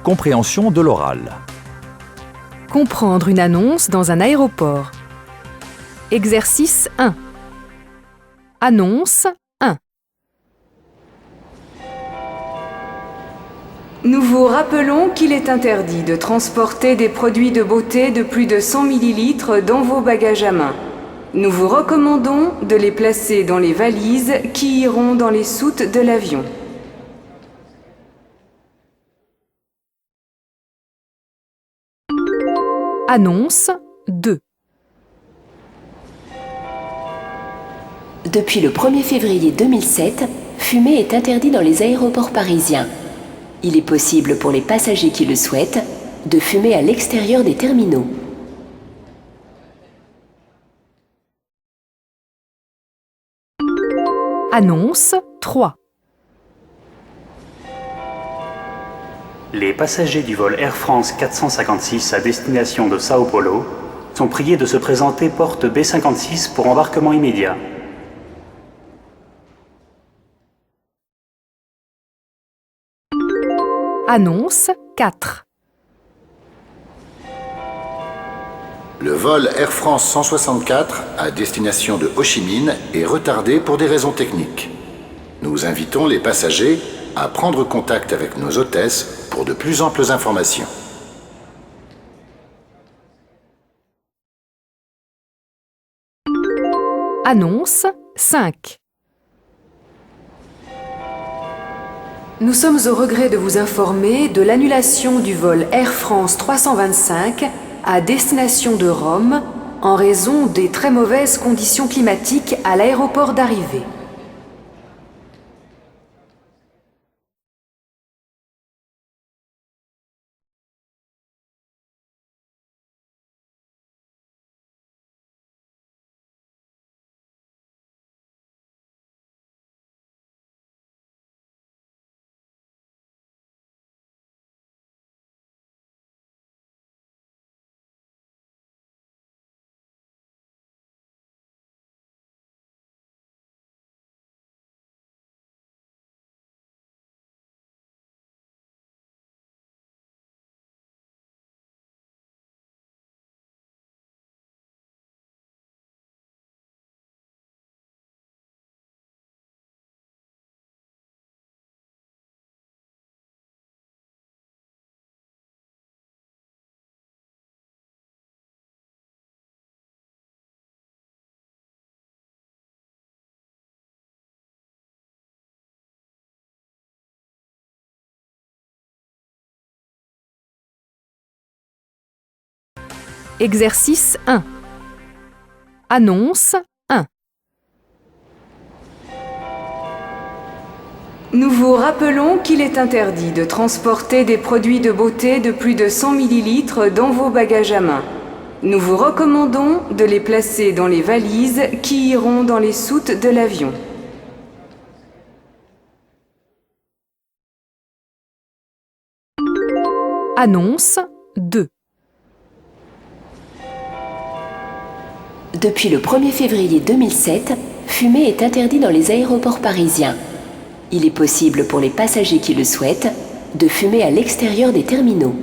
Compréhension de l'oral. Comprendre une annonce dans un aéroport. Exercice 1. Annonce 1. Nous vous rappelons qu'il est interdit de transporter des produits de beauté de plus de 100 ml dans vos bagages à main. Nous vous recommandons de les placer dans les valises qui iront dans les soutes de l'avion. Annonce 2. Depuis le 1er février 2007, fumer est interdit dans les aéroports parisiens. Il est possible pour les passagers qui le souhaitent de fumer à l'extérieur des terminaux. Annonce 3. Les passagers du vol Air France 456 à destination de Sao Paulo sont priés de se présenter porte B56 pour embarquement immédiat. Annonce 4. Le vol Air France 164 à destination de Ho Chi Minh est retardé pour des raisons techniques. Nous invitons les passagers à prendre contact avec nos hôtesses pour de plus amples informations. Annonce 5. Nous sommes au regret de vous informer de l'annulation du vol Air France 325 à destination de Rome en raison des très mauvaises conditions climatiques à l'aéroport d'arrivée. Exercice 1. Annonce 1. Nous vous rappelons qu'il est interdit de transporter des produits de beauté de plus de 100 ml dans vos bagages à main. Nous vous recommandons de les placer dans les valises qui iront dans les soutes de l'avion. Annonce 2. Depuis le 1er février 2007, fumer est interdit dans les aéroports parisiens. Il est possible pour les passagers qui le souhaitent de fumer à l'extérieur des terminaux.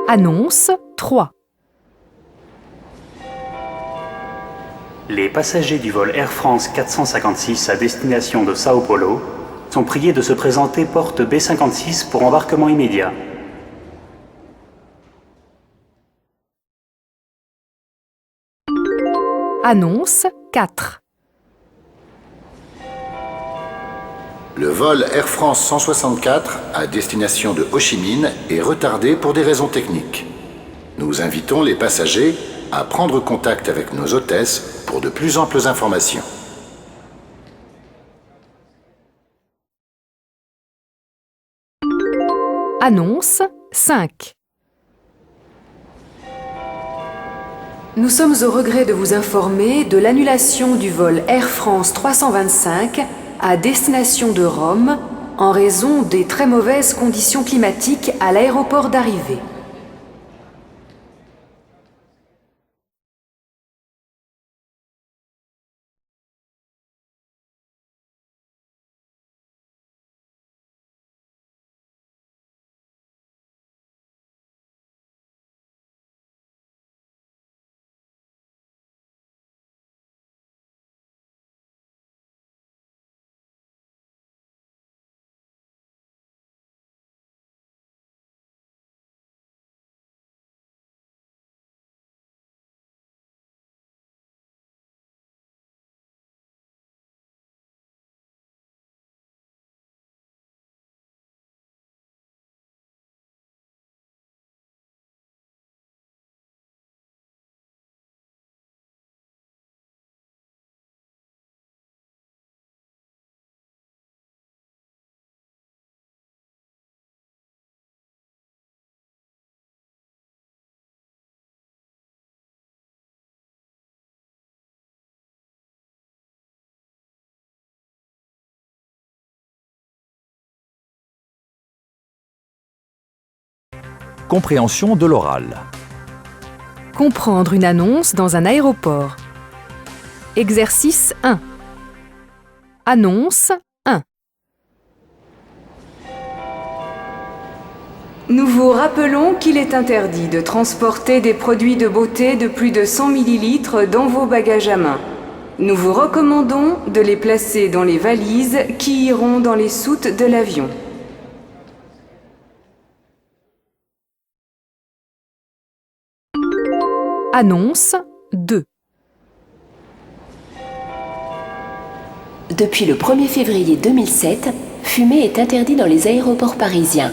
Annonce 3. Les passagers du vol Air France 456 à destination de Sao Paulo sont priés de se présenter porte B56 pour embarquement immédiat. Annonce 4. Le vol Air France 164 à destination de Ho Chi Minh est retardé pour des raisons techniques. Nous invitons les passagers à prendre contact avec nos hôtesses pour de plus amples informations. Annonce 5. Nous sommes au regret de vous informer de l'annulation du vol Air France 325 à destination de Rome en raison des très mauvaises conditions climatiques à l'aéroport d'arrivée. Compréhension de l'oral. Comprendre une annonce dans un aéroport. Exercice 1. Annonce 1. Nous vous rappelons qu'il est interdit de transporter des produits de beauté de plus de 100 ml dans vos bagages à main. Nous vous recommandons de les placer dans les valises qui iront dans les soutes de l'avion. Annonce 2. Depuis le 1er février 2007, fumer est interdit dans les aéroports parisiens.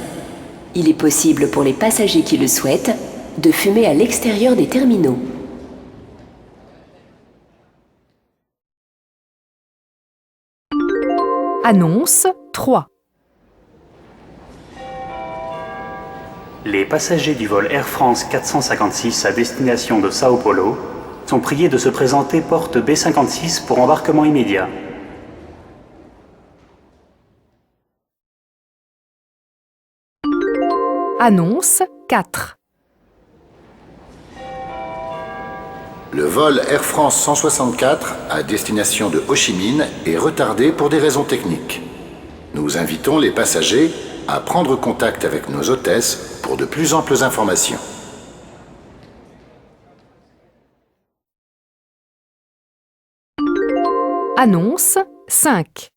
Il est possible pour les passagers qui le souhaitent de fumer à l'extérieur des terminaux. Annonce 3. Les passagers du vol Air France 456 à destination de Sao Paulo sont priés de se présenter porte B56 pour embarquement immédiat. Annonce 4. Le vol Air France 164 à destination de Ho Chi Minh est retardé pour des raisons techniques. Nous invitons les passagers à prendre contact avec nos hôtesses pour de plus amples informations. Annonce 5.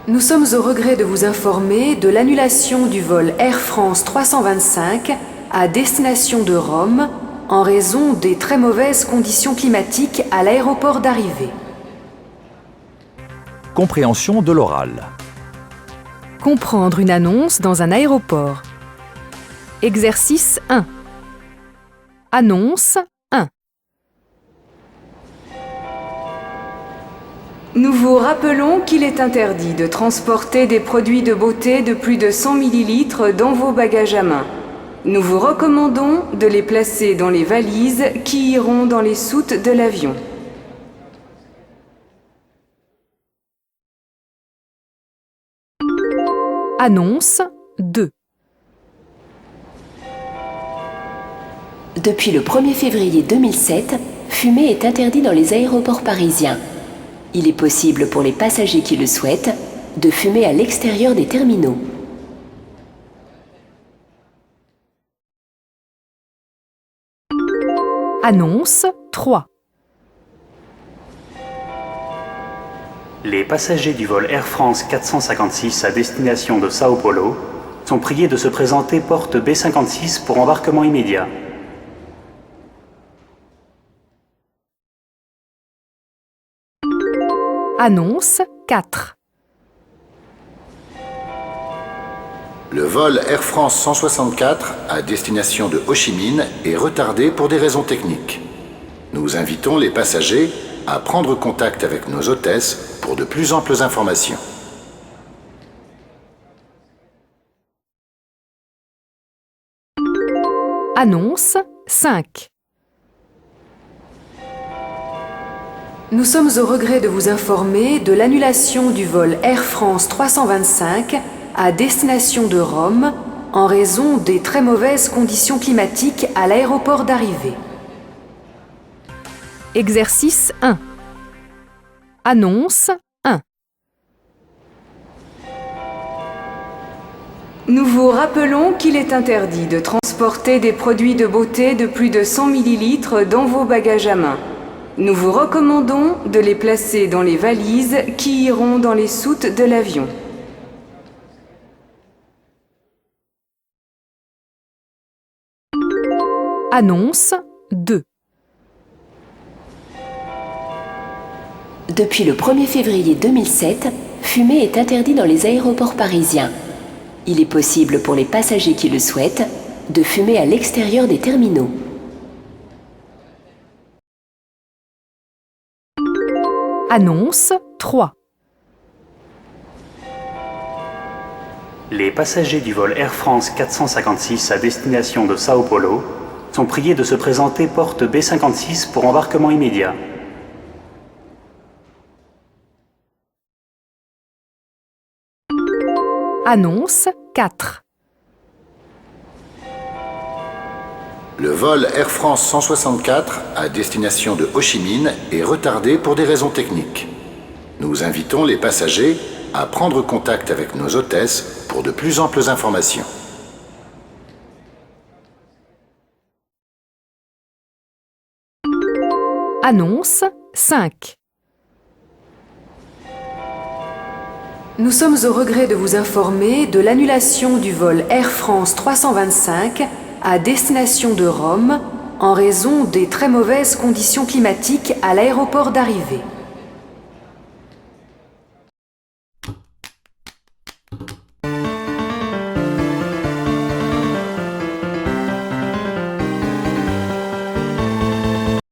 Nous sommes au regret de vous informer de l'annulation du vol Air France 325 à destination de Rome en raison des très mauvaises conditions climatiques à l'aéroport d'arrivée. Compréhension de l'oral. Comprendre une annonce dans un aéroport. Exercice 1. Annonce 1. Nous vous rappelons qu'il est interdit de transporter des produits de beauté de plus de 100 ml dans vos bagages à main. Nous vous recommandons de les placer dans les valises qui iront dans les soutes de l'avion. Annonce 2. Depuis le 1er février 2007, fumer est interdit dans les aéroports parisiens. Il est possible pour les passagers qui le souhaitent de fumer à l'extérieur des terminaux. Annonce 3. Les passagers du vol Air France 456 à destination de Sao Paulo sont priés de se présenter porte B56 pour embarquement immédiat. Annonce 4. Le vol Air France 164 à destination de Ho Chi Minh est retardé pour des raisons techniques. Nous invitons les passagers à prendre contact avec nos hôtesses pour de plus amples informations. Annonce 5. Nous sommes au regret de vous informer de l'annulation du vol Air France 325 à destination de Rome en raison des très mauvaises conditions climatiques à l'aéroport d'arrivée. Exercice 1. Annonce 1. Nous vous rappelons qu'il est interdit de transporter des produits de beauté de plus de 100 ml dans vos bagages à main. Nous vous recommandons de les placer dans les valises qui iront dans les soutes de l'avion. Annonce 2. Depuis le 1er février 2007, fumer est interdit dans les aéroports parisiens. Il est possible pour les passagers qui le souhaitent de fumer à l'extérieur des terminaux. Annonce 3. Les passagers du vol Air France 456 à destination de Sao Paulo sont priés de se présenter porte B56 pour embarquement immédiat. Annonce 4. Le vol Air France 164 à destination de Ho Chi Minh est retardé pour des raisons techniques. Nous invitons les passagers à prendre contact avec nos hôtesses pour de plus amples informations. Annonce 5. Nous sommes au regret de vous informer de l'annulation du vol Air France 325 à destination de Rome en raison des très mauvaises conditions climatiques à l'aéroport d'arrivée.